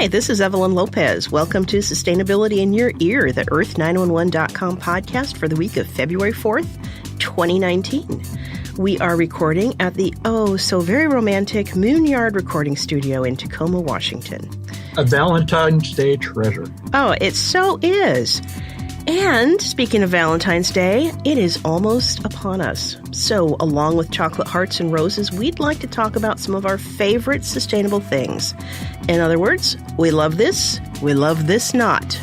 Hi, this is Evelyn Lopez. Welcome to Sustainability in Your Ear, the Earth911.com podcast for the week of February 4th, 2019. We are recording at the very romantic Moonyard Recording Studio in Tacoma, Washington. A Valentine's Day treasure. Oh, it so is. And speaking of Valentine's Day, it is almost upon us. So, along with chocolate hearts and roses, we'd like to talk about some of our favorite sustainable things. In other words, we love this not.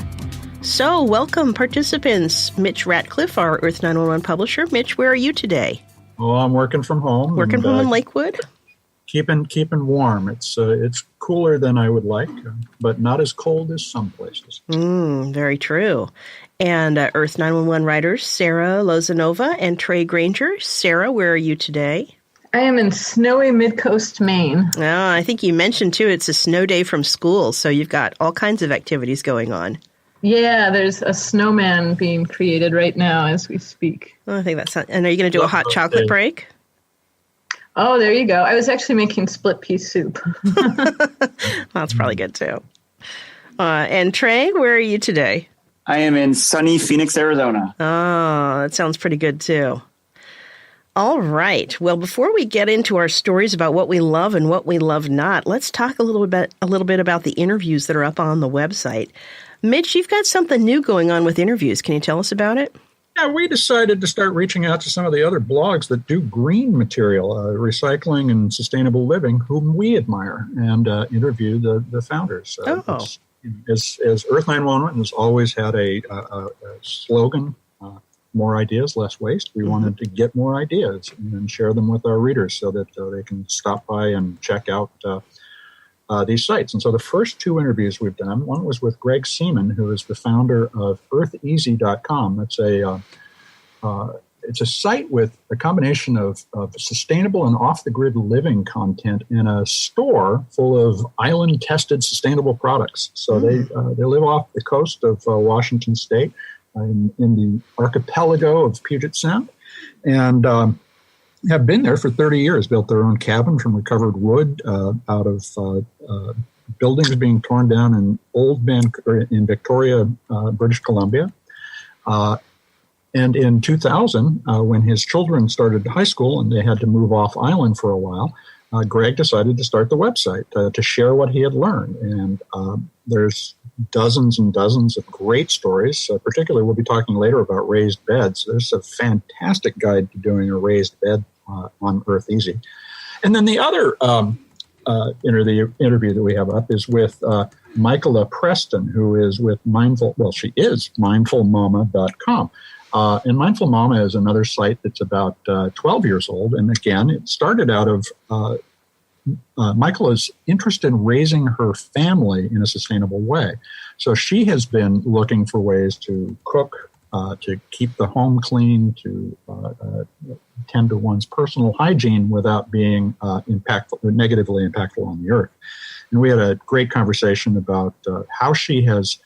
So, welcome participants. Mitch Ratcliffe, our Earth911 publisher. Mitch, where are you today? Oh, I'm working from home. Working from in Lakewood? Keeping warm. It's cooler than I would like, but not as cold as some places. Very true. And Earth911 writers Sarah Lozanova and Trey Granger. Sarah, where are you today? I am in snowy Mid-Coast, Maine. Oh, I think you mentioned, too, it's a snow day from school, so you've got all kinds of activities going on. Yeah, there's a snowman being created right now as we speak. Oh, I think that's not. And are you going to do a hot chocolate break? Oh, there you go. I was actually making split pea soup. That's probably good, too. And Trey, where are you today? I am in sunny Phoenix, Arizona. Oh, that sounds pretty good, too. All right. Well, before we get into our stories about what we love and what we love not, let's talk a little bit about the interviews that are up on the website. Mitch, you've got something new going on with interviews. Can you tell us about it? Yeah, we decided to start reaching out to some of the other blogs that do green material, recycling and sustainable living, whom we admire, and interview the founders. As Earth911 has always had a slogan, more ideas, less waste. We wanted to get more ideas and share them with our readers so that they can stop by and check out these sites. And so the first two interviews we've done, one was with Greg Seaman, who is the founder of EarthEasy.com. It's a site with a combination of sustainable and off-the-grid living content in a store full of island-tested sustainable products. So they live off the coast of Washington State in the archipelago of Puget Sound, and have been there for 30 years, built their own cabin from recovered wood out of buildings being torn down in Victoria, British Columbia. And in 2000, when his children started high school and they had to move off island for a while, Greg decided to start the website to share what he had learned. And there's dozens and dozens of great stories. Particularly, we'll be talking later about raised beds. There's a fantastic guide to doing a raised bed on Earth Easy. And then the other interview that we have up is with Michaela Preston, who is with she is mindfulmama.com. And Mindful Mama is another site that's about 12 years old. And again, it started out of Michaela's interest in raising her family in a sustainable way. So she has been looking for ways to cook, to keep the home clean, to tend to one's personal hygiene without being negatively impactful on the earth. And we had a great conversation about how she has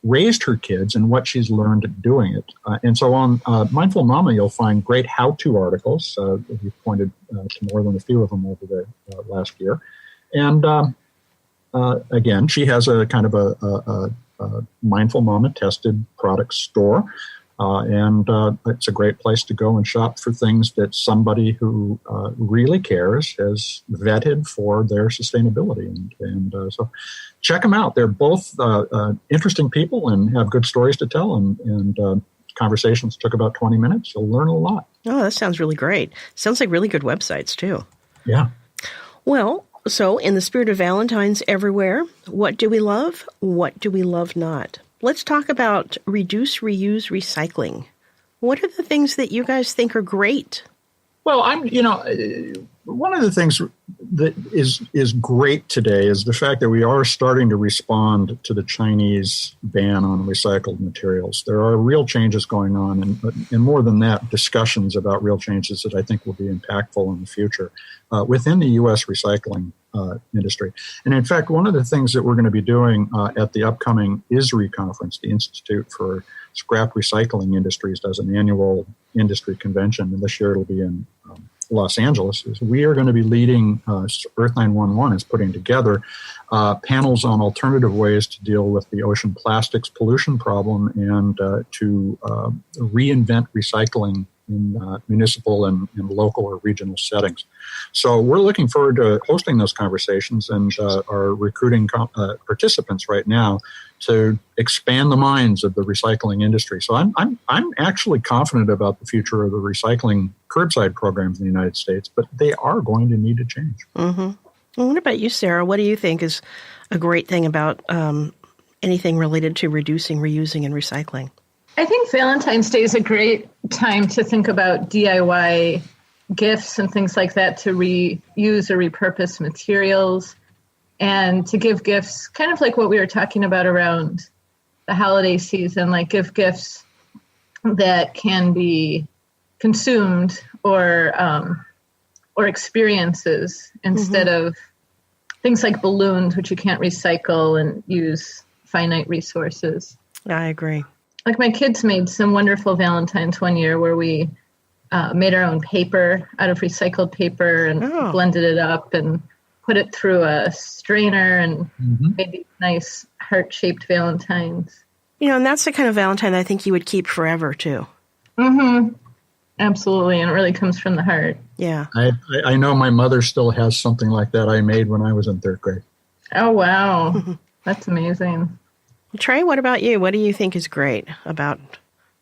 raised her kids and what she's learned doing it. And so on Mindful Mama, you'll find great how-to articles. We've pointed to more than a few of them over the last year. And again, she has a kind of a Mindful Mama tested product store. And it's a great place to go and shop for things that somebody who really cares has vetted for their sustainability. And so check them out. They're both interesting people and have good stories to tell. And conversations took about 20 minutes. You'll learn a lot. Oh, that sounds really great. Sounds like really good websites, too. Yeah. Well, so in the spirit of Valentine's everywhere, what do we love? What do we love not? Let's talk about reduce, reuse, recycling. What are the things that you guys think are great? Well, one of the things that is great today is the fact that we are starting to respond to the Chinese ban on recycled materials. There are real changes going on, and more than that, discussions about real changes that I think will be impactful in the future within the U.S. recycling industry. And in fact, one of the things that we're going to be doing at the upcoming ISRI conference, the Institute for Scrap Recycling Industries, does an annual industry convention, and this year it'll be in Los Angeles is we are going to be leading, Earth911 is putting together panels on alternative ways to deal with the ocean plastics pollution problem and to reinvent recycling in municipal and local or regional settings. So we're looking forward to hosting those conversations and are recruiting participants right now to expand the minds of the recycling industry. So I'm actually confident about the future of the recycling curbside programs in the United States, but they are going to need to change. Mm-hmm. Well, what about you, Sarah? What do you think is a great thing about anything related to reducing, reusing, and recycling? I think Valentine's Day is a great time to think about DIY gifts and things like that to reuse or repurpose materials and to give gifts, kind of like what we were talking about around the holiday season, like give gifts that can be consumed or experiences instead of things like balloons, which you can't recycle and use finite resources. I agree. Like my kids made some wonderful Valentines one year where we made our own paper out of recycled paper and blended it up and put it through a strainer and made these nice heart-shaped Valentines. You know, and that's the kind of Valentine that I think you would keep forever, too. Mm-hmm. Absolutely, and it really comes from the heart. Yeah. I know my mother still has something like that I made when I was in third grade. Oh, wow. That's amazing. Trey, what about you? What do you think is great about?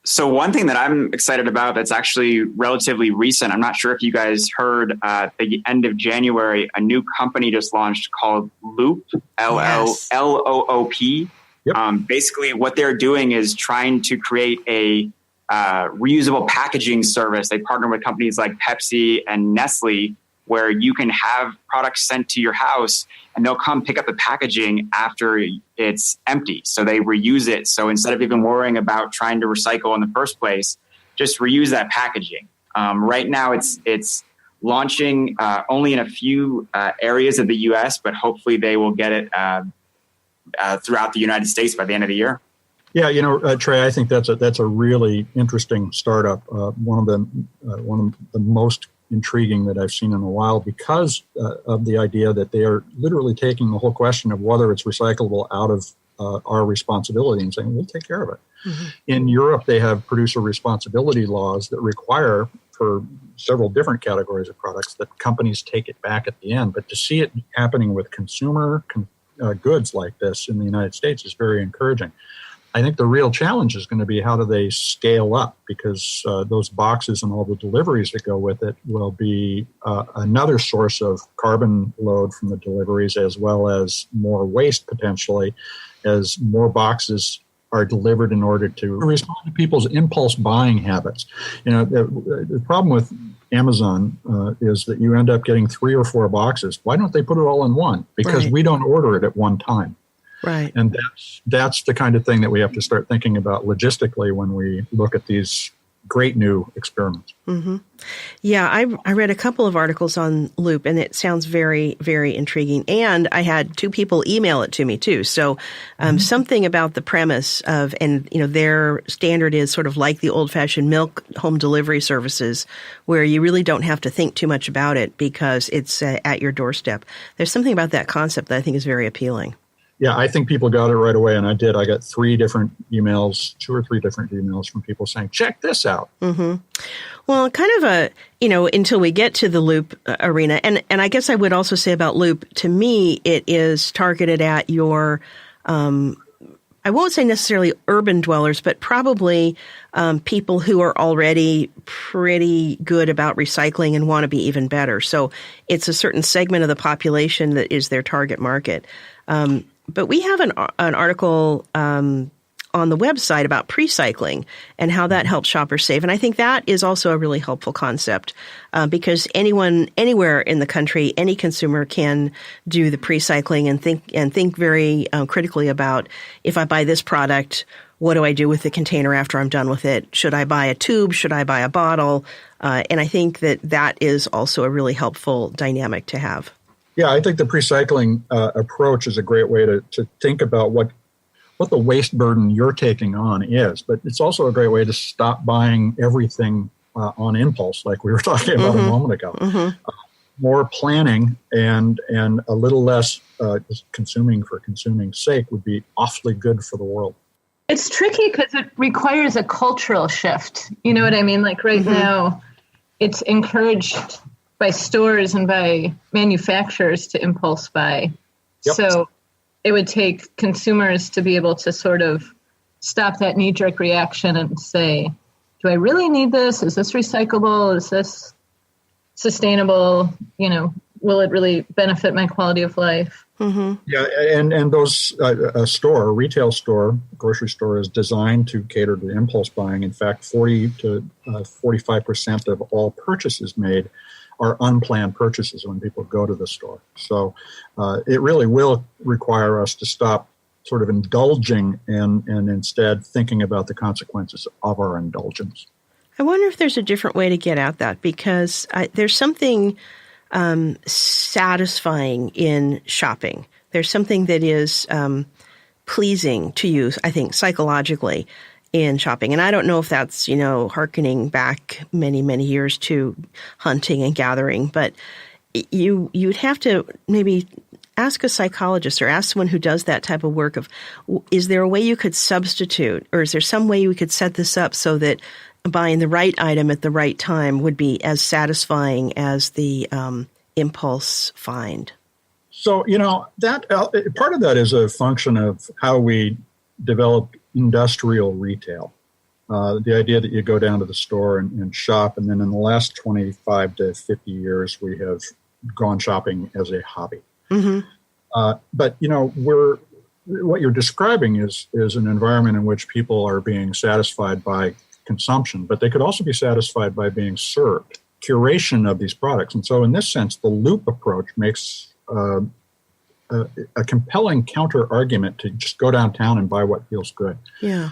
So one thing that I'm excited about that's actually relatively recent, I'm not sure if you guys heard at the end of January, a new company just launched called Loop, L-O-O-P. Yep. Basically, what they're doing is trying to create a reusable packaging service. They partner with companies like Pepsi and Nestle, where you can have products sent to your house and they'll come pick up the packaging after it's empty. So they reuse it. So instead of even worrying about trying to recycle in the first place, just reuse that packaging. Right now it's launching only in a few areas of the US, but hopefully they will get it throughout the United States by the end of the year. Yeah, you know, Trey, I think that's a really interesting startup. One of the most intriguing that I've seen in a while because of the idea that they are literally taking the whole question of whether it's recyclable out of our responsibility and saying, we'll take care of it. Mm-hmm. In Europe, they have producer responsibility laws that require for several different categories of products that companies take it back at the end. But to see it happening with consumer goods like this in the United States is very encouraging. I think the real challenge is going to be how do they scale up because those boxes and all the deliveries that go with it will be another source of carbon load from the deliveries as well as more waste potentially as more boxes are delivered in order to respond to people's impulse buying habits. You know, the problem with Amazon is that you end up getting 3 or 4 boxes. Why don't they put it all in one? Because we don't order it at one time. Right. And that's the kind of thing that we have to start thinking about logistically when we look at these great new experiments. Mm-hmm. Yeah, I read a couple of articles on Loop, and it sounds very, very intriguing. And I had 2 people email it to me, too. So something about the premise of, and, you know, their standard is sort of like the old-fashioned milk home delivery services, where you really don't have to think too much about it because it's at your doorstep. There's something about that concept that I think is very appealing. Yeah, I think people got it right away, and I did. I got 3 different emails, 2 or 3 different emails from people saying, check this out. Mm-hmm. Well, kind of until we get to the Loop arena, and I guess I would also say about Loop, to me, it is targeted at your, I won't say necessarily urban dwellers, but probably people who are already pretty good about recycling and want to be even better. So it's a certain segment of the population that is their target market. But we have an article on the website about PreCycling and how that helps shoppers save. And I think that is also a really helpful concept because anyone, anywhere in the country, any consumer can do the PreCycling and think very critically about if I buy this product, what do I do with the container after I'm done with it? Should I buy a tube? Should I buy a bottle? And I think that is also a really helpful dynamic to have. Yeah, I think the PreCycling approach is a great way to think about what the waste burden you're taking on is. But it's also a great way to stop buying everything on impulse, like we were talking about a moment ago. More planning and a little less just consuming for consuming's sake would be awfully good for the world. It's tricky because it requires a cultural shift. You know what I mean? Like right now, it's encouraged by stores and by manufacturers to impulse buy. Yep. So it would take consumers to be able to sort of stop that knee-jerk reaction and say, do I really need this? Is this recyclable? Is this sustainable? You know, will it really benefit my quality of life? Yeah, and those a retail store, grocery store is designed to cater to impulse buying. In fact, 40 to 45% of all purchases made are unplanned purchases when people go to the store. So it really will require us to stop sort of indulging and instead thinking about the consequences of our indulgence. I wonder if there's a different way to get at that, because there's something satisfying in shopping. There's something that is pleasing to you, I think, psychologically in shopping. And I don't know if that's, hearkening back many, many years to hunting and gathering, but you'd have to maybe ask a psychologist or ask someone who does that type of work of, is there a way you could substitute, or is there some way we could set this up so that buying the right item at the right time would be as satisfying as the impulse find? So, that part of that is a function of how we develop industrial retail. The idea that you go down to the store and shop, and then in the last 25 to 50 years, we have gone shopping as a hobby. But, what you're describing is an environment in which people are being satisfied by consumption, but they could also be satisfied by being served, curation of these products. And so in this sense, the loop approach makes a compelling counter argument to just go downtown and buy what feels good. Yeah.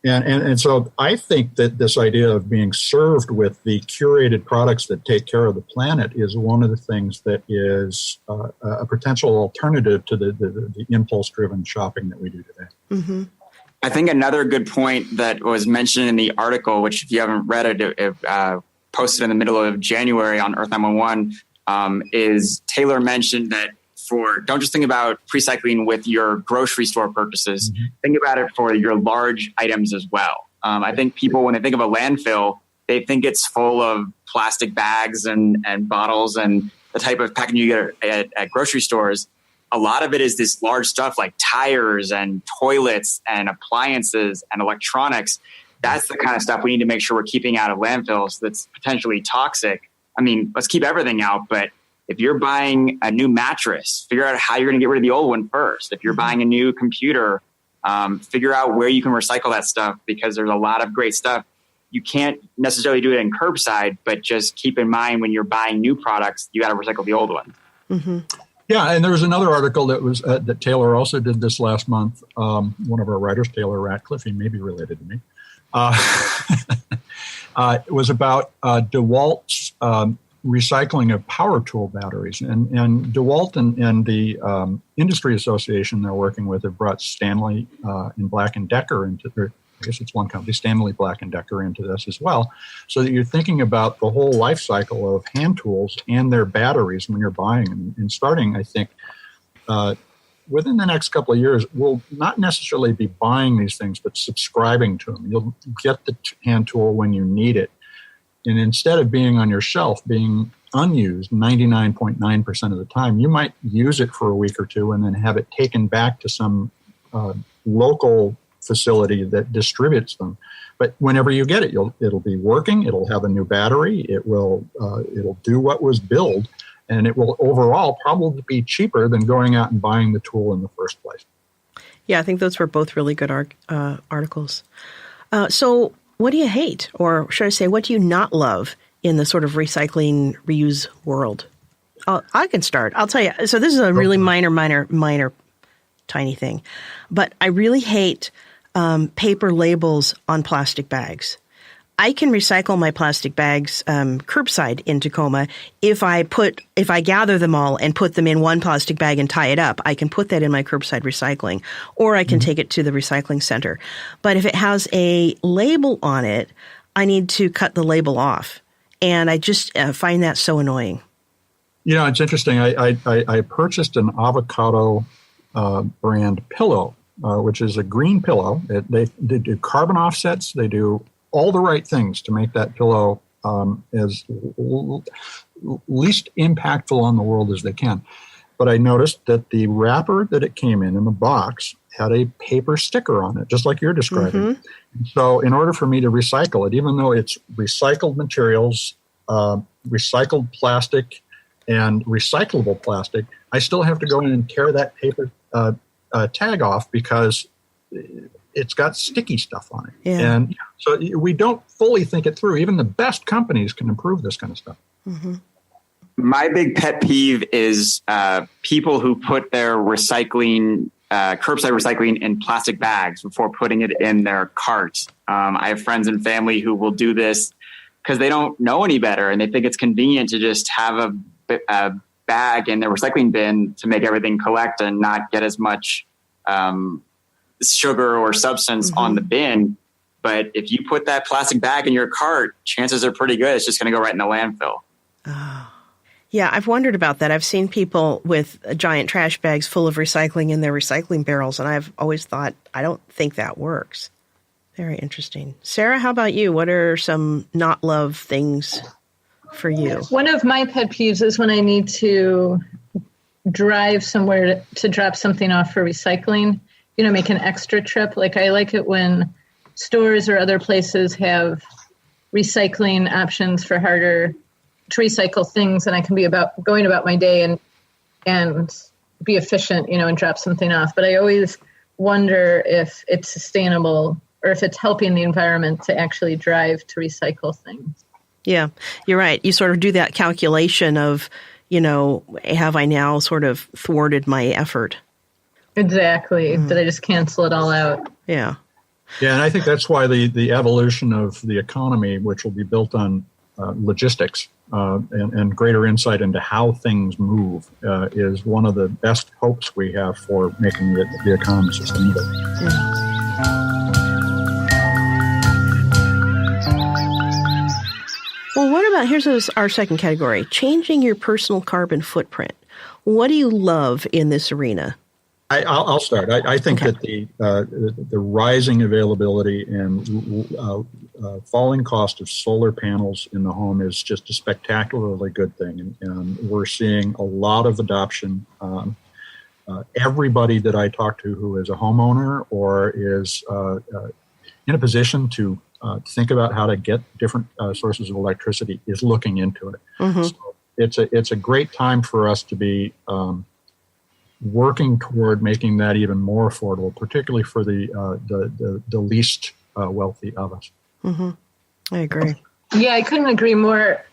And so I think that this idea of being served with the curated products that take care of the planet is one of the things that is a potential alternative to the impulse-driven shopping that we do today. I think another good point that was mentioned in the article, which if you haven't read it, posted in the middle of January on Earth911, is Taylor mentioned that don't just think about PreCycling with your grocery store purchases. Think about it for your large items as well. I think people, when they think of a landfill, they think it's full of plastic bags and bottles and the type of packaging you get at grocery stores. A lot of it is this large stuff like tires and toilets and appliances and electronics. That's the kind of stuff we need to make sure we're keeping out of landfills that's potentially toxic. I mean, let's keep everything out, but if you're buying a new mattress, figure out how you're going to get rid of the old one first. If you're buying a new computer, figure out where you can recycle that stuff, because there's a lot of great stuff. You can't necessarily do it in curbside, but just keep in mind when you're buying new products, you got to recycle the old ones. Yeah, and there was another article that was that Taylor also did this last month. One of our writers, Taylor Ratcliffe, he may be related to me. It was about DeWalt's recycling of power tool batteries. And DeWalt and the industry association they're working with have brought Stanley and Black & Decker into their, I guess it's one company, Stanley Black & Decker, into this as well, so that you're thinking about the whole life cycle of hand tools and their batteries when you're buying them. And starting, I think, within the next couple of years, we'll not necessarily be buying these things, but subscribing to them. You'll get the hand tool when you need it. And instead of being on your shelf, being unused 99.9% of the time, you might use it for a week or two and then have it taken back to some local facility that distributes them. But whenever you get it, it'll be working. It'll have a new battery. It'll do what was billed, and it will overall probably be cheaper than going out and buying the tool in the first place. Yeah, I think those were both really good articles. So what do you hate? Or should I say, what do you not love in the sort of recycling, reuse world? I can start. I'll tell you. So this is a really minor, tiny thing. But I really hate paper labels on plastic bags. I can recycle my plastic bags curbside in Tacoma. If I gather them all and put them in one plastic bag and tie it up, I can put that in my curbside recycling, or I can take it to the recycling center. But if it has a label on it, I need to cut the label off. And I just find that so annoying. It's interesting. I purchased an avocado brand pillow, which is a green pillow. They do carbon offsets. They do all the right things to make that pillow as least impactful on the world as they can. But I noticed that the wrapper that it came in the box had a paper sticker on it, just like you're describing. Mm-hmm. So in order for me to recycle it, even though it's recycled materials, recycled plastic, and recyclable plastic, I still have to go in and tear that paper tag off because it's got sticky stuff on it. Yeah. And so we don't fully think it through. Even the best companies can improve this kind of stuff. Mm-hmm. My big pet peeve is people who put their recycling, curbside recycling in plastic bags before putting it in their cart. I have friends and family who will do this because they don't know any better and they think it's convenient to just have a bag in their recycling bin to make everything collect and not get as much sugar or substance on the bin. But if you put that plastic bag in your cart, chances are pretty good it's just going to go right in the landfill. Oh. Yeah, I've wondered about that. I've seen people with giant trash bags full of recycling in their recycling barrels, and I've always thought, I don't think that works. Very interesting. Sarah, how about you? What are some not love things for you? One of my pet peeves is when I need to drive somewhere to drop something off for recycling, make an extra trip. Like I like it when stores or other places have recycling options for harder to recycle things, and I can be going about my day and be efficient, and drop something off. But I always wonder if it's sustainable or if it's helping the environment to actually drive to recycle things. Yeah, you're right. You sort of do that calculation of, have I now sort of thwarted my effort? Exactly. Did I just cancel it all out? Yeah. Yeah, and I think that's why the evolution of the economy, which will be built on logistics and greater insight into how things move, is one of the best hopes we have for making the economy sustainable. Yeah. Well, what about, here's our second category, changing your personal carbon footprint. What do you love in this arena? I'll start. I think that the rising availability and falling cost of solar panels in the home is just a spectacularly good thing. And we're seeing a lot of adoption. Everybody that I talk to who is a homeowner or is in a position to think about how to get different sources of electricity is looking into it. Mm-hmm. So it's a great time for us to be working toward making that even more affordable, particularly for the least wealthy of us. Mm-hmm. I agree. Yeah, I couldn't agree more,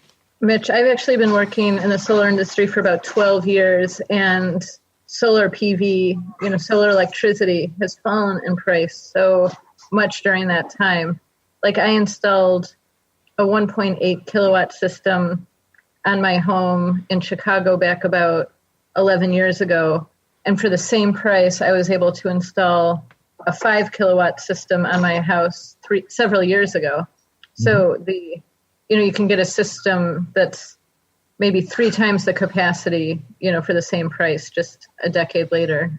Mitch. I've actually been working in the solar industry for about 12 years, and solar PV, solar electricity has fallen in price so much during that time. Like I installed a 1.8 kilowatt system on my home in Chicago back about 11 years ago. And for the same price, I was able to install a 5 kilowatt system on my house several years ago. So you can get a system that's maybe 3 times the capacity, for the same price, just a decade later.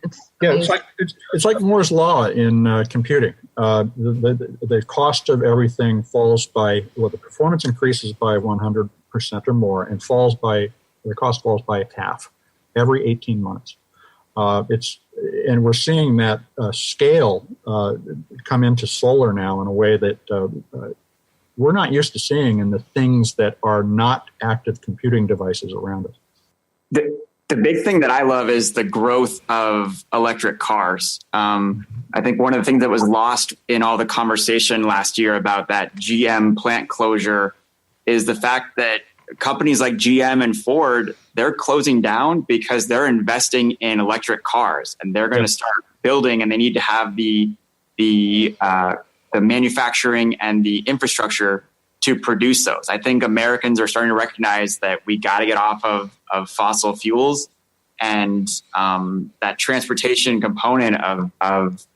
It's like Moore's law in computing. The cost of everything falls by, the performance increases by 100% or more, and the cost falls by half every 18 months. And we're seeing that scale come into solar now in a way that we're not used to seeing in the things that are not active computing devices around us. The big thing that I love is the growth of electric cars. I think one of the things that was lost in all the conversation last year about that GM plant closure is the fact that companies like GM and Ford, they're closing down because they're investing in electric cars, and they're going to start building, and they need to have the manufacturing and the infrastructure to produce those. I think Americans are starting to recognize that we got to get off of fossil fuels, and that transportation component of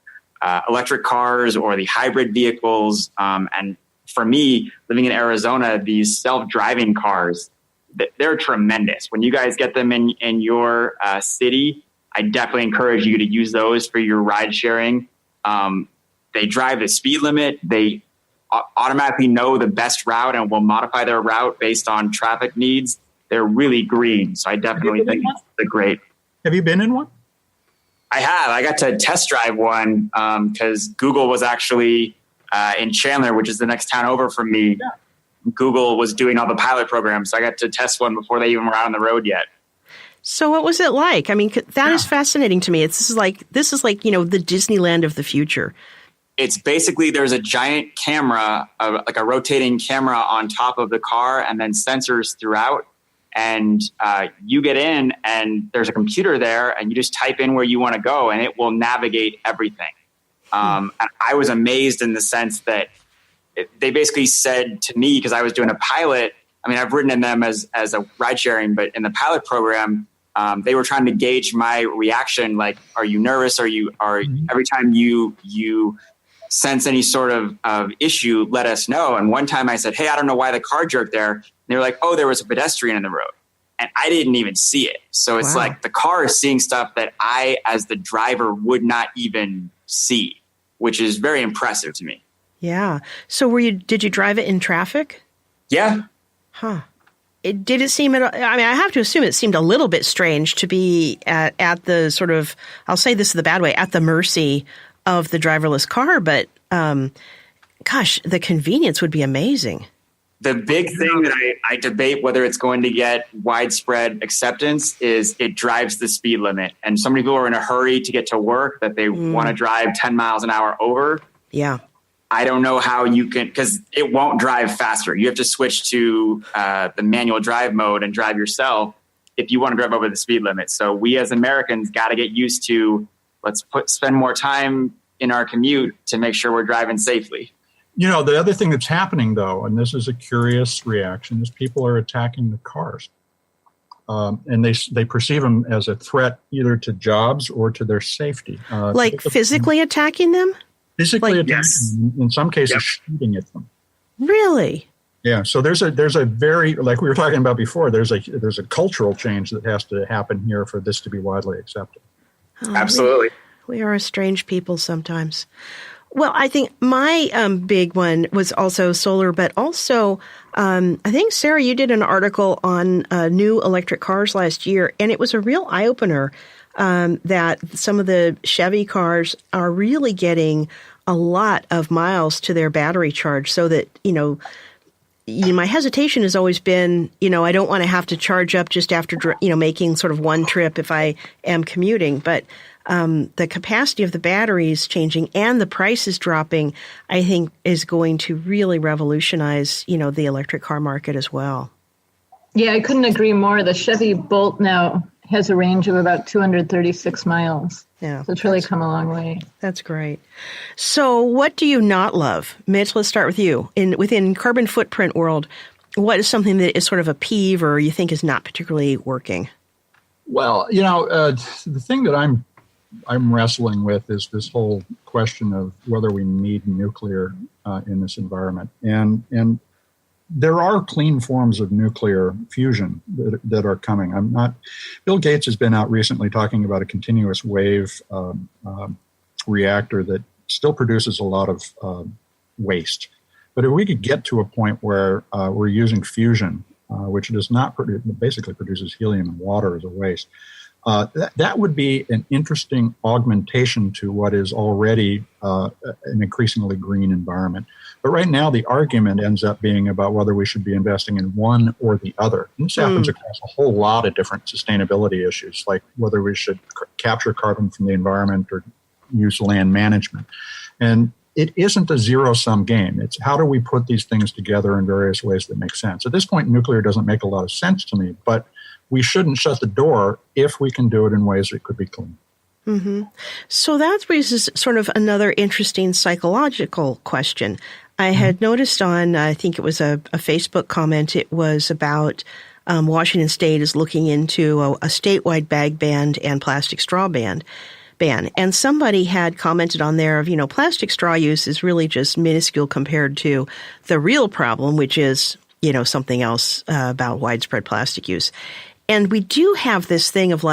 electric cars or the hybrid vehicles and for me, living in Arizona, these self-driving cars, they're tremendous. When you guys get them in your city, I definitely encourage you to use those for your ride sharing. They drive the speed limit. They automatically know the best route and will modify their route based on traffic needs. They're really green. So I definitely think they're great. Have you been in one? I have. I got to test drive one because Google was actually in Chandler, which is the next town over from me. Yeah. Google was doing all the pilot programs. So I got to test one before they even were out on the road yet. So what was it like? I mean, that is fascinating to me. This is like, the Disneyland of the future. It's basically, there's a giant camera, like a rotating camera on top of the car and then sensors throughout. And you get in and there's a computer there and you just type in where you want to go and it will navigate everything. And I was amazed in the sense that they basically said to me, because I was doing a pilot, I mean, I've ridden in them as a ride sharing, but in the pilot program, they were trying to gauge my reaction. Like, are you nervous? Every time you sense any sort of issue, let us know. And one time I said, hey, I don't know why the car jerked there. And they were like, oh, there was a pedestrian in the road. And I didn't even see it. So it's like the car is seeing stuff that I, as the driver, would not even see, which is very impressive to me. Yeah. So did you drive it in traffic? Yeah. Huh. Did it seem, I have to assume it seemed a little bit strange to be at the sort of, I'll say this the bad way, at the mercy of the driverless car, but gosh, the convenience would be amazing. The big thing that I debate whether it's going to get widespread acceptance is it drives the speed limit. And so many people are in a hurry to get to work that they want to drive 10 miles an hour over. Yeah. I don't know how you can, because it won't drive faster. You have to switch to the manual drive mode and drive yourself if you want to drive over the speed limit. So we as Americans got to get used to, spend more time in our commute to make sure we're driving safely. You know, the other thing that's happening, though, and this is a curious reaction, is people are attacking the cars. And they perceive them as a threat either to jobs or to their safety. Like physically attacking them? Physically attacking them, in some cases shooting at them. Really? Yeah. So there's a very, like we were talking about before, there's a cultural change that has to happen here for this to be widely accepted. Oh, absolutely. We are a strange people sometimes. Well, I think my big one was also solar, but also I think, Sarah, you did an article on new electric cars last year, and it was a real eye-opener that some of the Chevy cars are really getting a lot of miles to their battery charge, so that, my hesitation has always been, I don't want to have to charge up just after, making sort of one trip if I am commuting, but the capacity of the batteries changing and the prices dropping, I think, is going to really revolutionize, the electric car market as well. Yeah, I couldn't agree more. The Chevy Bolt now has a range of about 236 miles. Yeah, so it's really come a long way. That's great. So what do you not love? Mitch, let's start with you. Within carbon footprint world, what is something that is sort of a peeve or you think is not particularly working? Well, the thing that I'm wrestling with is this whole question of whether we need nuclear in this environment. And there are clean forms of nuclear fusion that are coming. Bill Gates has been out recently talking about a continuous wave reactor that still produces a lot of waste. But if we could get to a point where we're using fusion, which does not basically produces helium and water as a waste, that would be an interesting augmentation to what is already an increasingly green environment. But right now, the argument ends up being about whether we should be investing in one or the other. And this happens across a whole lot of different sustainability issues, like whether we should capture carbon from the environment or use land management. And it isn't a zero-sum game. It's how do we put these things together in various ways that make sense. At this point, nuclear doesn't make a lot of sense to me, but we shouldn't shut the door if we can do it in ways that could be clean. Mm-hmm. So that raises sort of another interesting psychological question. I had noticed on, I think it was a Facebook comment, it was about Washington State is looking into a statewide bag ban and plastic straw ban. ban. And somebody had commented on there of, plastic straw use is really just minuscule compared to the real problem, which is, something else about widespread plastic use. And we do have this thing of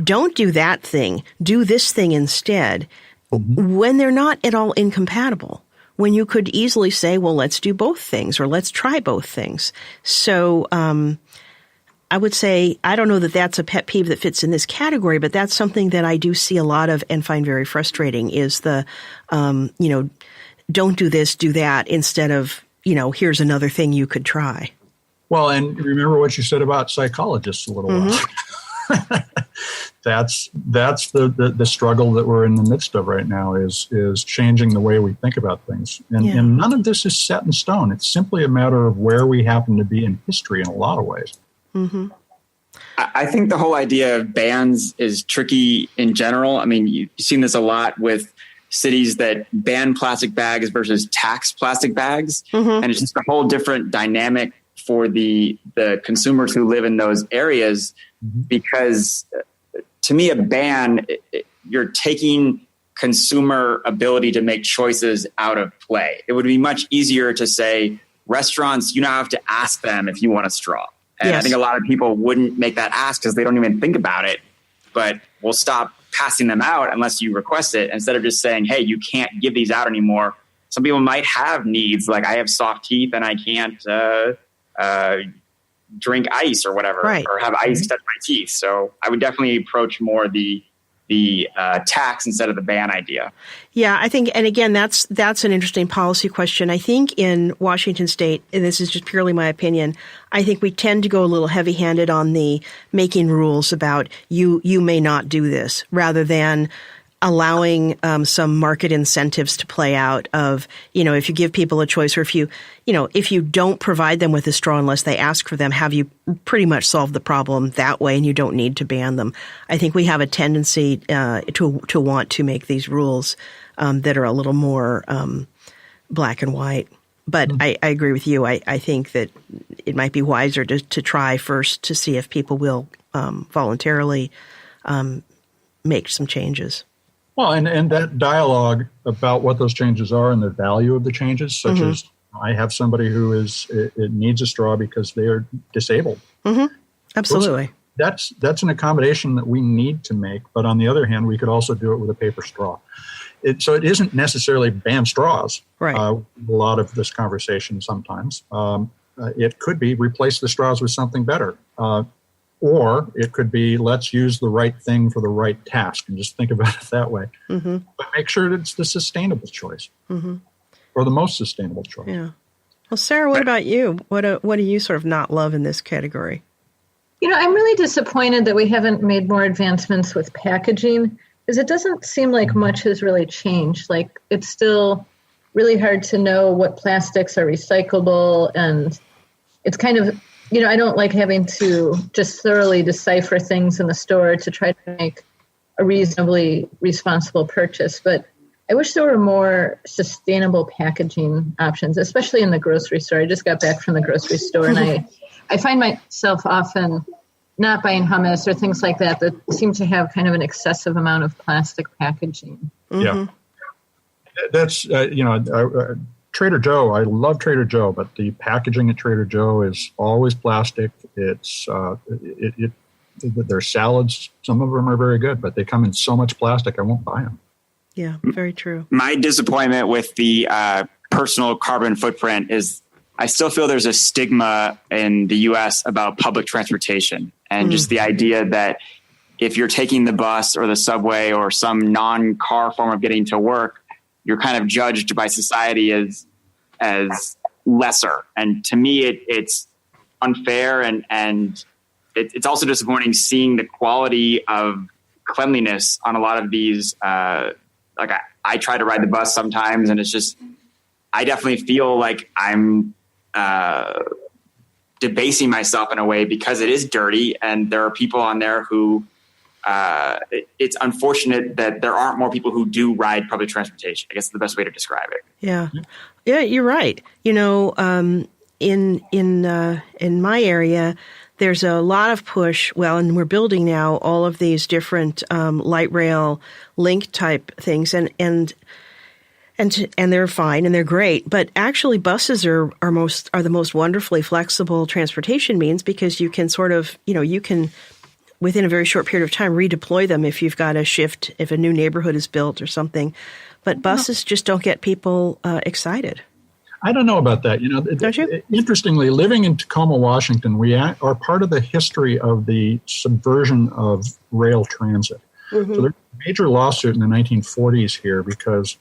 don't do that thing, do this thing instead, when they're not at all incompatible. When you could easily say, well, let's do both things or let's try both things. So I would say, I don't know that that's a pet peeve that fits in this category, but that's something that I do see a lot of and find very frustrating is the, don't do this, do that, instead of, here's another thing you could try. Well, and remember what you said about psychologists a little while. That's the struggle that we're in the midst of right now is changing the way we think about things. And none of this is set in stone. It's simply a matter of where we happen to be in history in a lot of ways. Mm-hmm. I think the whole idea of bans is tricky in general. I mean, you've seen this a lot with cities that ban plastic bags versus tax plastic bags. And it's just a whole different dynamic for the consumers who live in those areas, because to me, a ban, you're taking consumer ability to make choices out of play. It would be much easier to say, restaurants, you now have to ask them if you want a straw. And I think a lot of people wouldn't make that ask because they don't even think about it, but we'll stop passing them out unless you request it, instead of just saying, hey, you can't give these out anymore. Some people might have needs, like I have soft teeth and I can't drink ice or whatever, or have ice touch my teeth. So I would definitely approach more the tax instead of the ban idea. Yeah, I think, and again, that's an interesting policy question. I think in Washington State, and this is just purely my opinion, I think we tend to go a little heavy-handed on the making rules about you may not do this, rather than allowing some market incentives to play out of, if you give people a choice, or if you don't provide them with a straw unless they ask for them, have you pretty much solved the problem that way and you don't need to ban them. I think we have a tendency to want to make these rules that are a little more black and white. But I agree with you. I think that it might be wiser to try first to see if people will voluntarily make some changes. Well, and that dialogue about what those changes are and the value of the changes, such as I have somebody who it needs a straw because they are disabled. Absolutely. That's an accommodation that we need to make. But on the other hand, we could also do it with a paper straw. So it isn't necessarily ban straws. Right. A lot of this conversation sometimes. It could be replace the straws with something better. Or it could be, let's use the right thing for the right task, and just think about it that way. But make sure it's the sustainable choice, or the most sustainable choice. Yeah. Well, Sarah, what about you? What do you sort of not love in this category? I'm really disappointed that we haven't made more advancements with packaging, because it doesn't seem like much has really changed. Like, it's still really hard to know what plastics are recyclable, and it's kind of, I don't like having to just thoroughly decipher things in the store to try to make a reasonably responsible purchase. But I wish there were more sustainable packaging options, especially in the grocery store. I just got back from the grocery store, and I find myself often not buying hummus or things like that seem to have kind of an excessive amount of plastic packaging. Yeah. That's, Trader Joe, I love Trader Joe, but the packaging at Trader Joe is always plastic. It's their salads, some of them are very good, but they come in so much plastic, I won't buy them. Yeah, very true. My disappointment with the personal carbon footprint is I still feel there's a stigma in the U.S. about public transportation, and just the idea that if you're taking the bus or the subway or some non-car form of getting to work, you're kind of judged by society as lesser. And to me, it's unfair. And it's also disappointing seeing the quality of cleanliness on a lot of these. I try to ride the bus sometimes, and it's just, I definitely feel like I'm debasing myself in a way because it is dirty. And there are people on there who, it's unfortunate that there aren't more people who do ride public transportation. I guess is the best way to describe it. Yeah. Yeah, you're right. in my area, there's a lot of push. Well, and we're building now all of these different light rail link type things, and they're fine and they're great. But actually, buses are the most wonderfully flexible transportation means, because you can sort of, you can within a very short period of time redeploy them if you've got a shift, if a new neighborhood is built or something. But buses just don't get people excited. I don't know about that. Don't you? Interestingly, living in Tacoma, Washington, we are part of the history of the subversion of rail transit. Mm-hmm. So there's a major lawsuit in the 1940s here because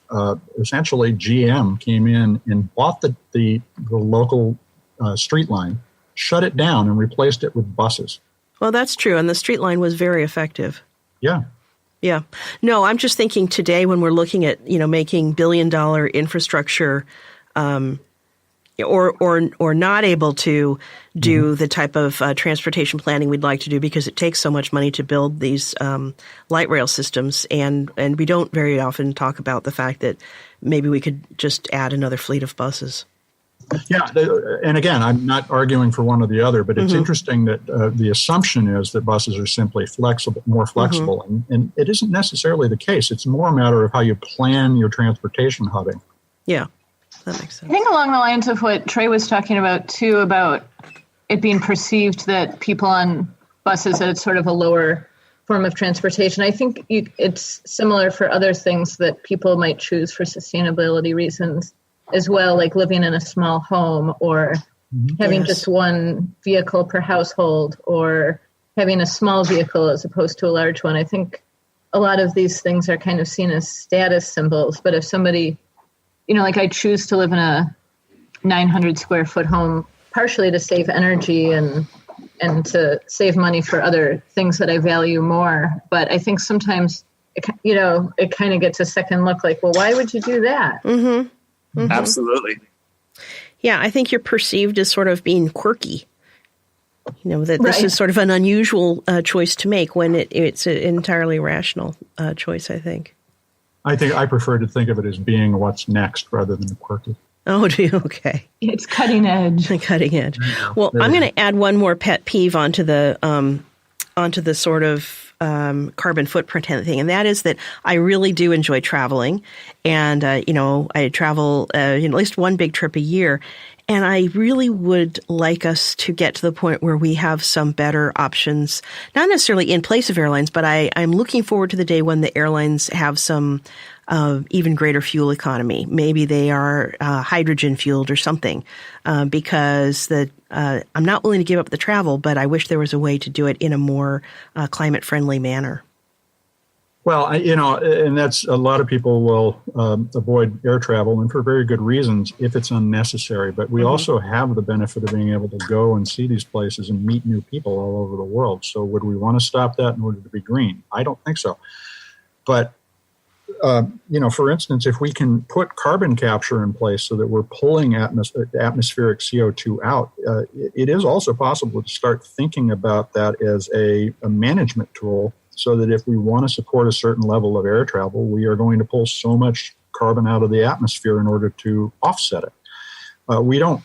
essentially GM came in and bought the local street line, shut it down, and replaced it with buses. Well, that's true, and the street line was very effective. Yeah. Yeah. No, I'm just thinking today when we're looking at, making billion-dollar infrastructure or not able to do the type of transportation planning we'd like to do because it takes so much money to build these light rail systems, and we don't very often talk about the fact that maybe we could just add another fleet of buses. Yeah, and again, I'm not arguing for one or the other, but it's interesting that the assumption is that buses are simply more flexible, and it isn't necessarily the case. It's more a matter of how you plan your transportation hubbing. Yeah, that makes sense. I think along the lines of what Trey was talking about, too, about it being perceived that people on buses, that it's sort of a lower form of transportation. I think it's similar for other things that people might choose for sustainability reasons as well, like living in a small home or having just one vehicle per household or having a small vehicle as opposed to a large one. I think a lot of these things are kind of seen as status symbols. But if somebody, like I choose to live in a 900 square foot home, partially to save energy and to save money for other things that I value more. But I think sometimes, it kind of gets a second look like, well, why would you do that? Mm-hmm. Mm-hmm. Absolutely. Yeah, I think you're perceived as sort of being quirky. That this is sort of an unusual choice to make when it's an entirely rational choice, I think. I prefer to think of it as being what's next rather than quirky. Oh, do you? Okay. It's cutting edge. Cutting edge. Well, I'm going to add one more pet peeve onto the sort of carbon footprint thing, and that is that I really do enjoy traveling, and I travel at least one big trip a year, and I really would like us to get to the point where we have some better options, not necessarily in place of airlines, but I'm looking forward to the day when the airlines have some even greater fuel economy. Maybe they are hydrogen fueled or something, because I'm not willing to give up the travel, but I wish there was a way to do it in a more climate friendly manner. Well, and that's a lot of people will avoid air travel, and for very good reasons if it's unnecessary. But we also have the benefit of being able to go and see these places and meet new people all over the world. So would we want to stop that in order to be green? I don't think so. But for instance, if we can put carbon capture in place so that we're pulling atmospheric CO2 out, it is also possible to start thinking about that as a management tool, so that if we want to support a certain level of air travel, we are going to pull so much carbon out of the atmosphere in order to offset it. We don't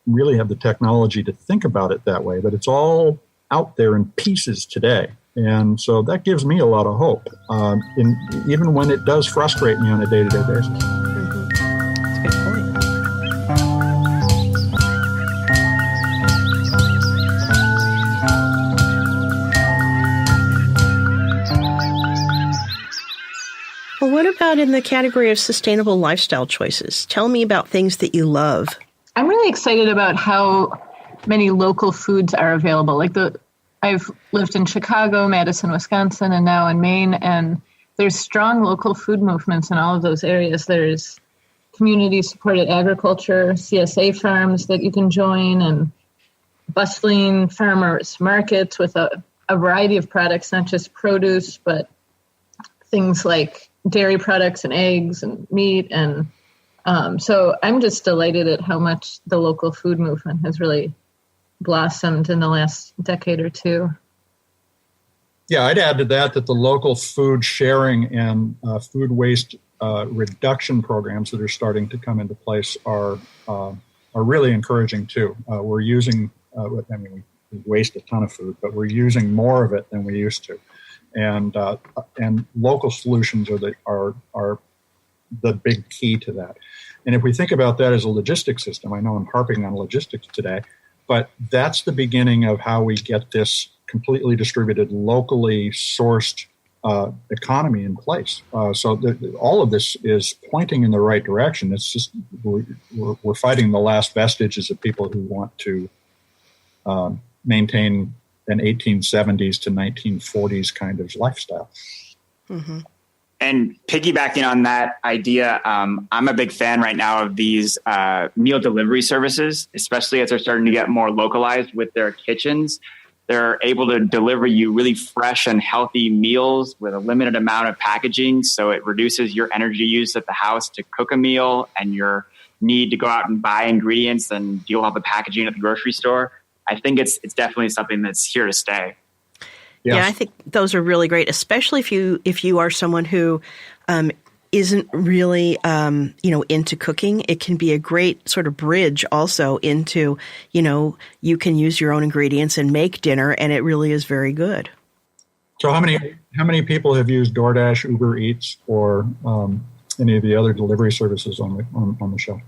really have the technology to think about it that way, but it's all out there in pieces today. And so that gives me a lot of hope, even when it does frustrate me on a day-to-day basis. That's a good point. Well, what about in the category of sustainable lifestyle choices? Tell me about things that you love. I'm really excited about how many local foods are available. I've lived in Chicago, Madison, Wisconsin, and now in Maine, and there's strong local food movements in all of those areas. There's community-supported agriculture, CSA farms that you can join, and bustling farmers markets with a variety of products, not just produce, but things like dairy products and eggs and meat. And so I'm just delighted at how much the local food movement has really blossomed in the last decade or two. Yeah, I'd add to that the local food sharing and food waste reduction programs that are starting to come into place are really encouraging too. We're using, we waste a ton of food, but we're using more of it than we used to, and local solutions are the big key to that. And if we think about that as a logistics system, I know I'm harping on logistics today, but that's the beginning of how we get this completely distributed, locally sourced economy in place. So all of this is pointing in the right direction. It's just we're fighting the last vestiges of people who want to maintain an 1870s to 1940s kind of lifestyle. Mm-hmm. And piggybacking on that idea, I'm a big fan right now of these meal delivery services, especially as they're starting to get more localized with their kitchens. They're able to deliver you really fresh and healthy meals with a limited amount of packaging. So it reduces your energy use at the house to cook a meal and your need to go out and buy ingredients and deal with all the packaging at the grocery store. I think it's definitely something that's here to stay. Yes. Yeah, I think those are really great, especially if you are someone who isn't really into cooking. It can be a great sort of bridge also into, you can use your own ingredients and make dinner, and it really is very good. So how many people have used DoorDash, Uber Eats, or any of the other delivery services on the show?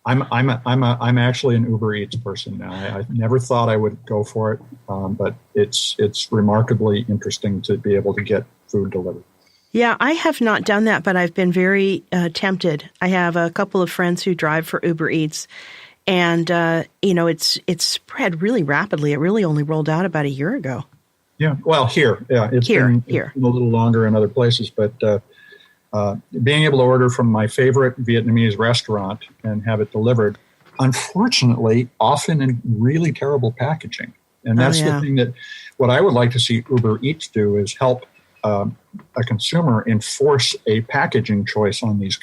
I'm actually an Uber Eats person now. I never thought I would go for it, but it's remarkably interesting to be able to get food delivered. Yeah, I have not done that, but I've been very tempted. I have a couple of friends who drive for Uber Eats, and it's spread really rapidly. It really only rolled out about a year ago. Yeah, well, it's been a little longer in other places, but being able to order from my favorite Vietnamese restaurant and have it delivered, unfortunately, often in really terrible packaging. And that's the thing that what I would like to see Uber Eats do is help a consumer enforce a packaging choice on these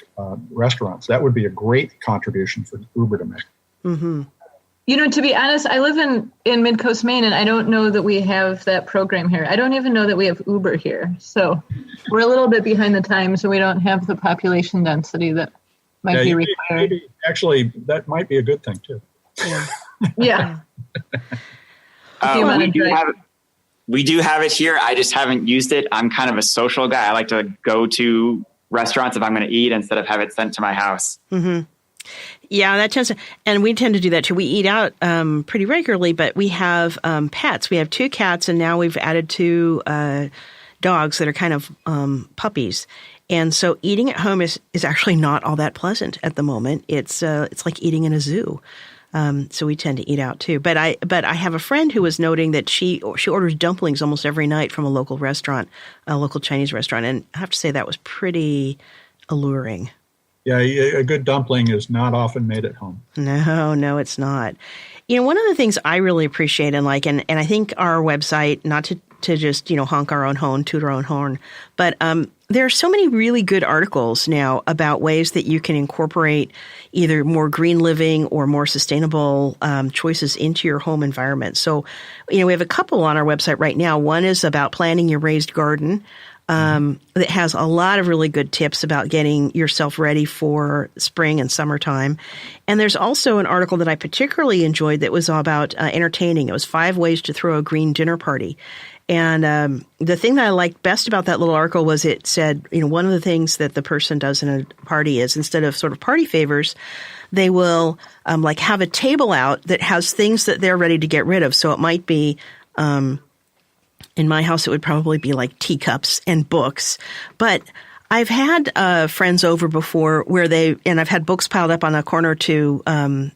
restaurants. That would be a great contribution for Uber to make. Mm-hmm. To be honest, I live in Mid-Coast, Maine, and I don't know that we have that program here. I don't even know that we have Uber here. So we're a little bit behind the times, and we don't have the population density that might be required. Actually, that might be a good thing, too. Yeah. We do have it here. I just haven't used it. I'm kind of a social guy. I like to go to restaurants if I'm going to eat instead of have it sent to my house. Mm-hmm. Yeah, and we tend to do that too. We eat out pretty regularly, but we have pets. We have 2 cats, and now we've added 2 dogs that are kind of puppies. And so eating at home is actually not all that pleasant at the moment. It's like eating in a zoo. So we tend to eat out too. But I have a friend who was noting that she orders dumplings almost every night from a local restaurant, a local Chinese restaurant, and I have to say that was pretty alluring. Yeah, a good dumpling is not often made at home. No, it's not. One of the things I really appreciate and like, and I think our website, not to just, honk our own horn, toot our own horn, but there are so many really good articles now about ways that you can incorporate either more green living or more sustainable choices into your home environment. So, we have a couple on our website right now. One is about planting your raised garden. That has a lot of really good tips about getting yourself ready for spring and summertime. And there's also an article that I particularly enjoyed that was all about entertaining. It was 5 ways to throw a green dinner party. And the thing that I liked best about that little article was it said, one of the things that the person does in a party is instead of sort of party favors, they will have a table out that has things that they're ready to get rid of. So it might be in my house, it would probably be like teacups and books. But I've had friends over before and I've had books piled up on a corner to,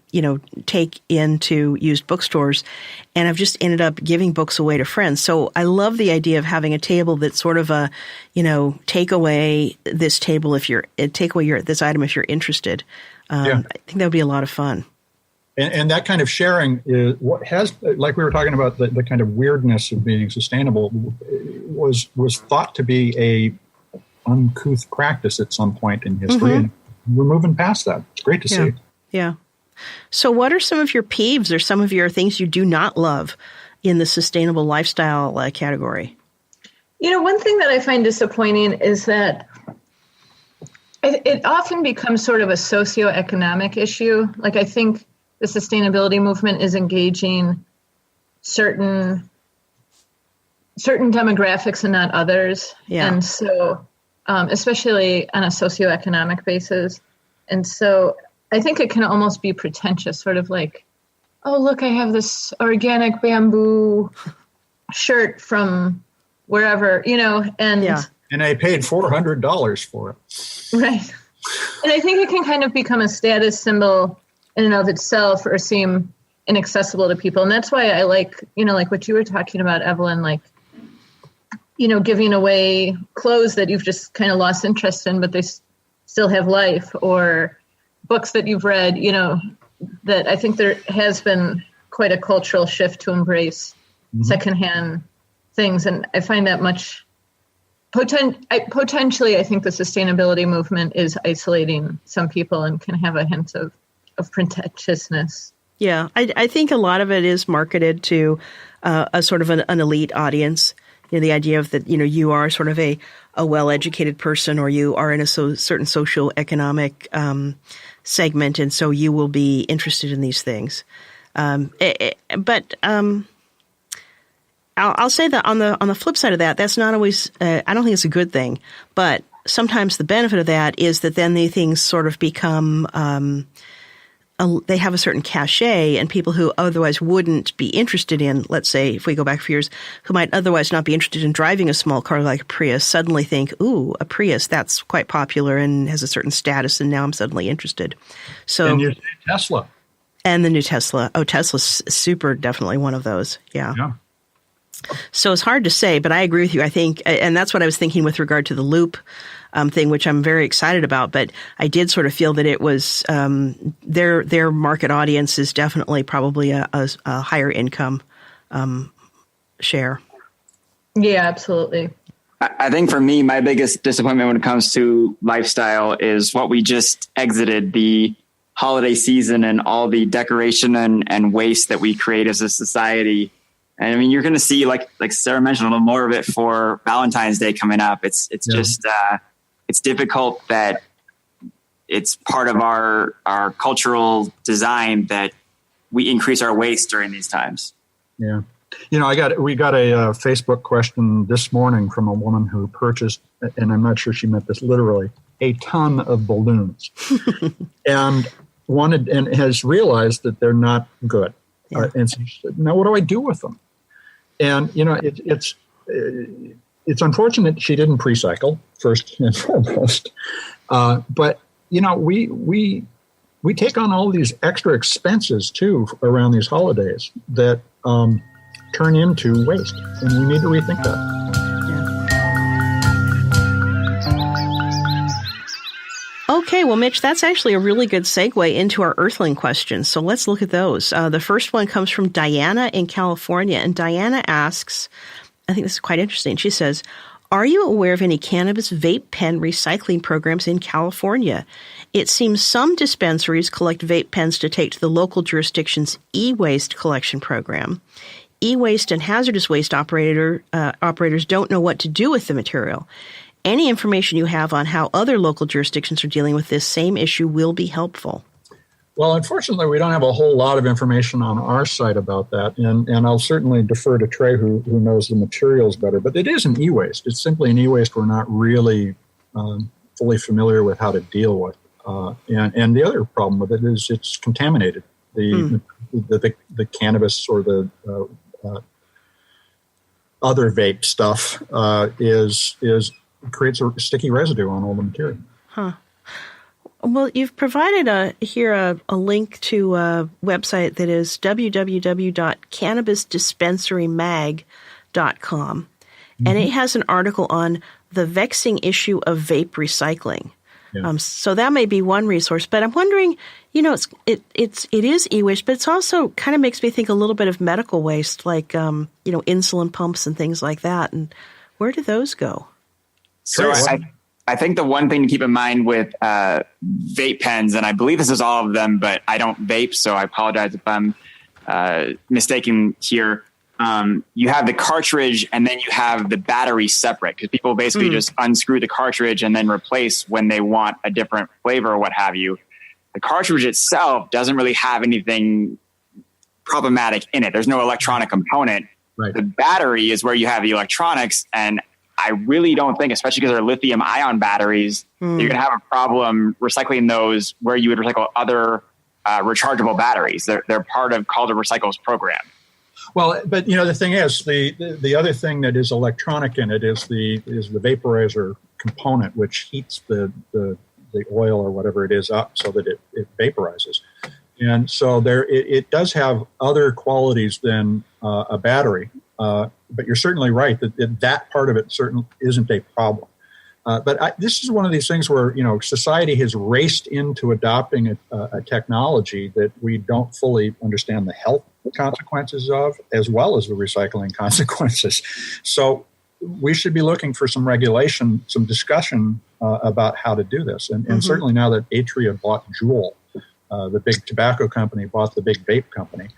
take into used bookstores. And I've just ended up giving books away to friends. So I love the idea of having a table that's sort of a, take away this table take away this item if you're interested. I think that would be a lot of fun. And that kind of sharing is what has, like we were talking about, the kind of weirdness of being sustainable was thought to be a uncouth practice at some point in history, and we're moving past that. It's great to see. Yeah. So what are some of your peeves or some of your things you do not love in the sustainable lifestyle category? One thing that I find disappointing is that It often becomes sort of a socioeconomic issue. Like, I think the sustainability movement is engaging certain demographics and not others. Yeah. And so, especially on a socioeconomic basis. And so I think it can almost be pretentious, sort of like, oh, look, I have this organic bamboo shirt from wherever, and yeah. And I paid $400 for it. Right. And I think it can kind of become a status symbol in and of itself, or seem inaccessible to people. And that's why I like, like what you were talking about, Evelyn, like, giving away clothes that you've just kind of lost interest in, but they still have life, or books that you've read, that I think there has been quite a cultural shift to embrace secondhand things. And I find that much potentially, I think the sustainability movement is isolating some people and can have a hint of pretentiousness. Yeah, I think a lot of it is marketed to a sort of an elite audience. The idea of that, you are sort of a well-educated person, or you are in a certain socio-economic segment, and so you will be interested in these things. But I'll say that on the flip side of that, that's not always. I don't think it's a good thing. But sometimes the benefit of that is that then the things sort of become. They have a certain cachet, and people who otherwise wouldn't be interested in, let's say, if we go back a few years, who might otherwise not be interested in driving a small car like a Prius, suddenly think, ooh, a Prius, that's quite popular and has a certain status, and now I'm suddenly interested. So, and your Tesla. And the new Tesla. Oh, Tesla's super, definitely one of those. Yeah. So it's hard to say, but I agree with you. I think, and that's what I was thinking with regard to the loop thing, which I'm very excited about. But I did sort of feel that it was their market audience is definitely probably a higher income share. Yeah, absolutely. I think for me, my biggest disappointment when it comes to lifestyle is what we just exited, the holiday season and all the decoration and waste that we create as a society. And I mean, you're going to see, like Sarah mentioned, a little more of it for Valentine's Day coming up. It's just, it's difficult that it's part of our cultural design that we increase our waste during these times. Yeah. We got a Facebook question this morning from a woman who purchased, and I'm not sure she meant this literally, a ton of balloons and has realized that they're not good. Yeah. And so she said, now what do I do with them? And, it's unfortunate she didn't PreCycle first and foremost. But, we take on all these extra expenses too around these holidays that turn into waste. And we need to rethink that. Okay, well, Mitch, that's actually a really good segue into our Earthling questions. So let's look at those. The first one comes from Diana in California. And Diana asks, I think this is quite interesting. She says, are you aware of any cannabis vape pen recycling programs in California? It seems some dispensaries collect vape pens to take to the local jurisdiction's e-waste collection program. E-waste and hazardous waste operators don't know what to do with the material. Any information you have on how other local jurisdictions are dealing with this same issue will be helpful. Well, unfortunately, we don't have a whole lot of information on our site about that, and I'll certainly defer to Trey, who knows the materials better. But it is an e-waste. It's simply an e-waste we're not really fully familiar with how to deal with. And the other problem with it is it's contaminated. The cannabis or the other vape stuff creates a sticky residue on all the material. Huh. Well, you've provided a link to a website that is www.cannabisdispensarymag.com. Mm-hmm. And it has an article on the vexing issue of vape recycling. Yeah. So that may be one resource. But I'm wondering, it is e-waste, but it's also kind of makes me think a little bit of medical waste, like, insulin pumps and things like that. And where do those go? So I think the one thing to keep in mind with vape pens, and I believe this is all of them, but I don't vape, so I apologize if I'm mistaken here. you have the cartridge and then you have the battery separate, because people basically just unscrew the cartridge and then replace when they want a different flavor or what have you. The cartridge itself doesn't really have anything problematic in it. There's no electronic component. Right. The battery is where you have the electronics, and I really don't think, especially because they're lithium ion batteries, you're going to have a problem recycling those where you would recycle other rechargeable batteries. They're part of Calder Recycle's program. Well, but the thing is, the other thing that is electronic in it is the vaporizer component, which heats the oil or whatever it is up so that it vaporizes. And so it does have other qualities than a battery. But you're certainly right that part of it certainly isn't a problem. But this is one of these things where, society has raced into adopting a technology that we don't fully understand the health consequences of, as well as the recycling consequences. So we should be looking for some regulation, some discussion about how to do this. And certainly now that Atria bought Juul, the big tobacco company bought the big vape company,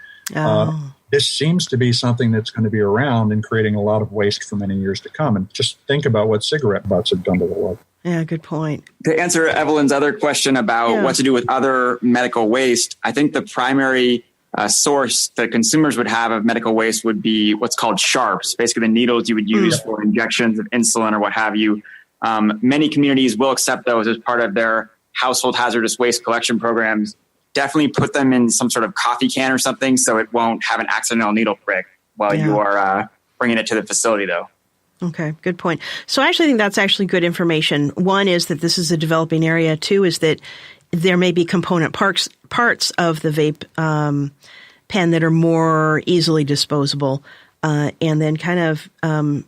this seems to be something that's going to be around and creating a lot of waste for many years to come. And just think about what cigarette butts have done to the world. Yeah, good point. To answer Evelyn's other question about what to do with other medical waste, I think the primary source that consumers would have of medical waste would be what's called sharps, basically the needles you would use for injections of insulin or what have you. Many communities will accept those as part of their household hazardous waste collection programs. Definitely put them in some sort of coffee can or something so it won't have an accidental needle prick while you are bringing it to the facility, though. Okay, good point. So I actually think that's actually good information. One is that this is a developing area. Two is that there may be component parts of the vape pen that are more easily disposable, and then kind of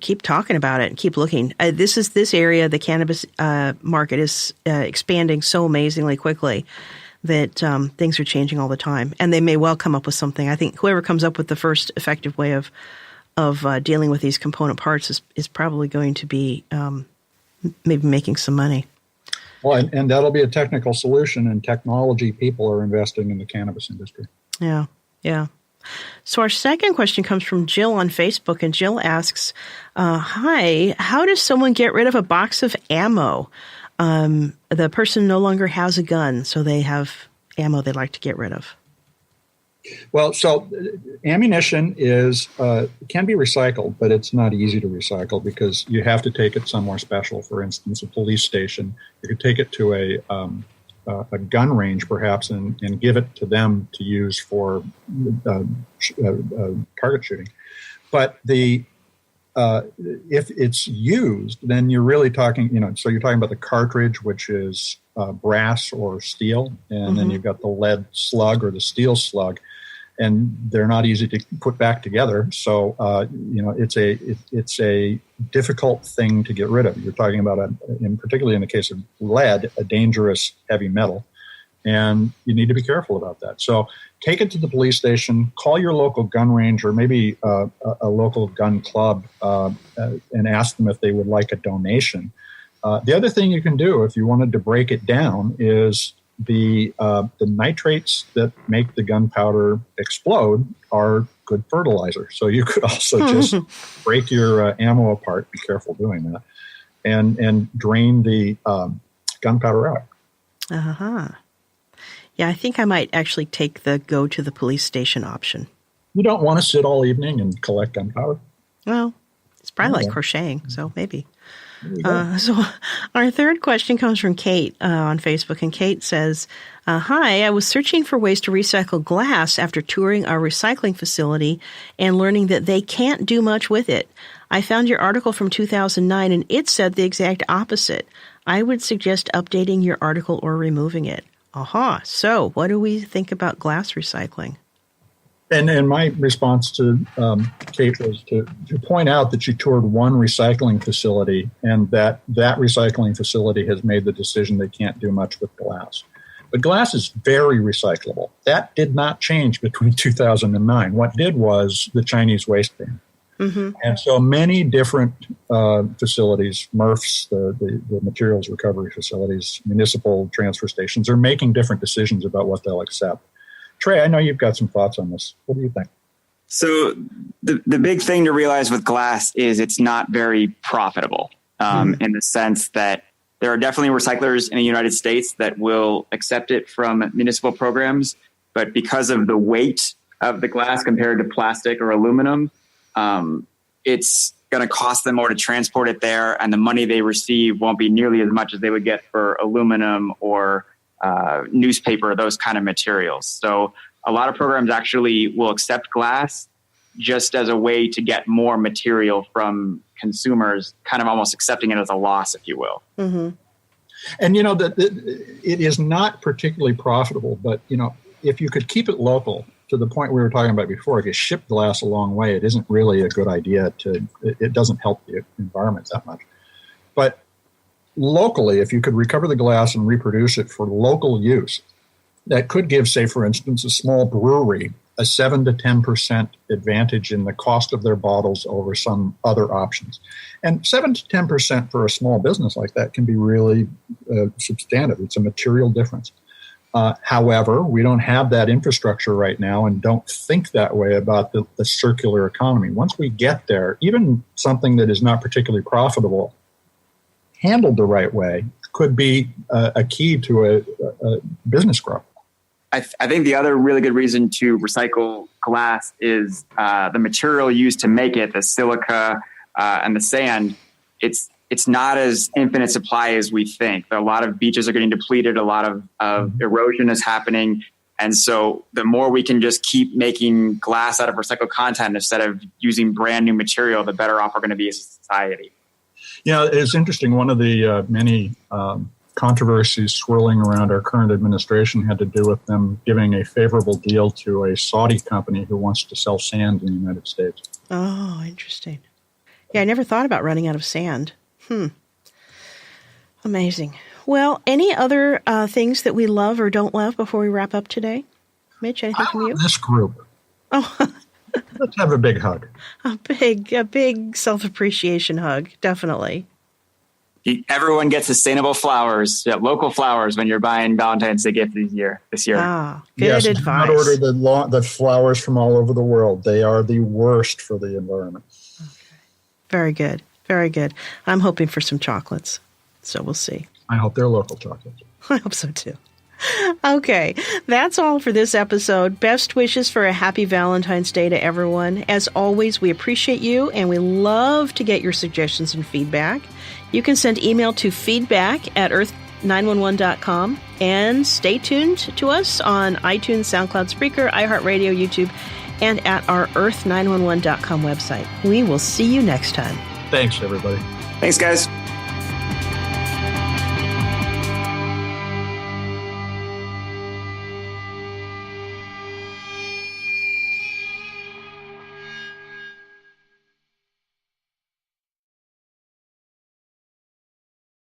keep talking about it and keep looking. This area, the cannabis market is expanding so amazingly quickly that things are changing all the time, and they may well come up with something. I think whoever comes up with the first effective way of dealing with these component parts is probably going to be maybe making some money. Well, and that'll be a technical solution, and technology people are investing in the cannabis industry. Yeah. So our second question comes from Jill on Facebook, and Jill asks, hi, how does someone get rid of a box of ammo? The person no longer has a gun, so they have ammo they'd like to get rid of. Well, so ammunition can be recycled, but it's not easy to recycle because you have to take it somewhere special. For instance, a police station. You could take it to a gun range, perhaps, and give it to them to use for target shooting. But if it's used, then you're really talking, so you're talking about the cartridge, which is brass or steel, and then you've got the lead slug or the steel slug, and they're not easy to put back together. So, it's a difficult thing to get rid of. You're talking about, particularly in the case of lead, a dangerous heavy metal, and you need to be careful about that. So take it to the police station, call your local gun range or maybe a local gun club and ask them if they would like a donation. The other thing you can do if you wanted to break it down is the nitrates that make the gunpowder explode are good fertilizer. So you could also just break your ammo apart, be careful doing that, and drain the gunpowder out. Yeah, I think I might actually take the go to the police station option. You don't want to sit all evening and collect gunpowder? Well, it's probably like crocheting, so maybe. So our third question comes from Kate on Facebook, and Kate says, hi, I was searching for ways to recycle glass after touring our recycling facility and learning that they can't do much with it. I found your article from 2009, and it said the exact opposite. I would suggest updating your article or removing it. So what do we think about glass recycling? And my response to Kate was to point out that she toured one recycling facility and that recycling facility has made the decision they can't do much with glass. But glass is very recyclable. That did not change between 2009. What did was the Chinese waste ban. And so many different facilities, MRFs, the materials recovery facilities, municipal transfer stations, are making different decisions about what they'll accept. Trey, I know you've got some thoughts on this. What do you think? So the big thing to realize with glass is it's not very profitable in the sense that there are definitely recyclers in the United States that will accept it from municipal programs. But because of the weight of the glass compared to plastic or aluminum, it's going to cost them more to transport it there. And the money they receive won't be nearly as much as they would get for aluminum or newspaper, those kind of materials. So a lot of programs actually will accept glass just as a way to get more material from consumers, kind of almost accepting it as a loss, if you will. Mm-hmm. And, it is not particularly profitable, but, if you could keep it local to the point we were talking about before, if you ship glass a long way, it isn't really a good idea it doesn't help the environment that much. But locally, if you could recover the glass and reproduce it for local use, that could give, say, for instance, a small brewery a 7 to 10% advantage in the cost of their bottles over some other options. And 7 to 10% for a small business like that can be really substantive. It's a material difference. However, we don't have that infrastructure right now and don't think that way about the circular economy. Once we get there, even something that is not particularly profitable, handled the right way, could be a key to a business growth. I think the other really good reason to recycle glass is the material used to make it, the silica and the sand. It's not as infinite supply as we think. A lot of beaches are getting depleted. A lot of erosion is happening. And so the more we can just keep making glass out of recycled content instead of using brand new material, the better off we're going to be as a society. Yeah, it's interesting. One of the many controversies swirling around our current administration had to do with them giving a favorable deal to a Saudi company who wants to sell sand in the United States. Oh, interesting. Yeah, I never thought about running out of sand. Amazing. Well, any other things that we love or don't love before we wrap up today? Mitch, anything from you? This group. Oh, let's have a big hug. A big self-appreciation hug, definitely. Everyone gets sustainable flowers, local flowers, when you're buying Valentine's Day gift this year. Ah, good advice. Do not order the flowers from all over the world. They are the worst for the environment. Okay. Very good. Very good. I'm hoping for some chocolates, so we'll see. I hope they're local chocolates. I hope so, too. Okay, that's all for this episode. Best wishes for a happy Valentine's Day to everyone. As always, we appreciate you, and we love to get your suggestions and feedback. You can send email to feedback@earth911.com, and stay tuned to us on iTunes, SoundCloud, Spreaker, iHeartRadio, YouTube, and at our earth911.com website. We will see you next time. Thanks, everybody. Thanks, guys.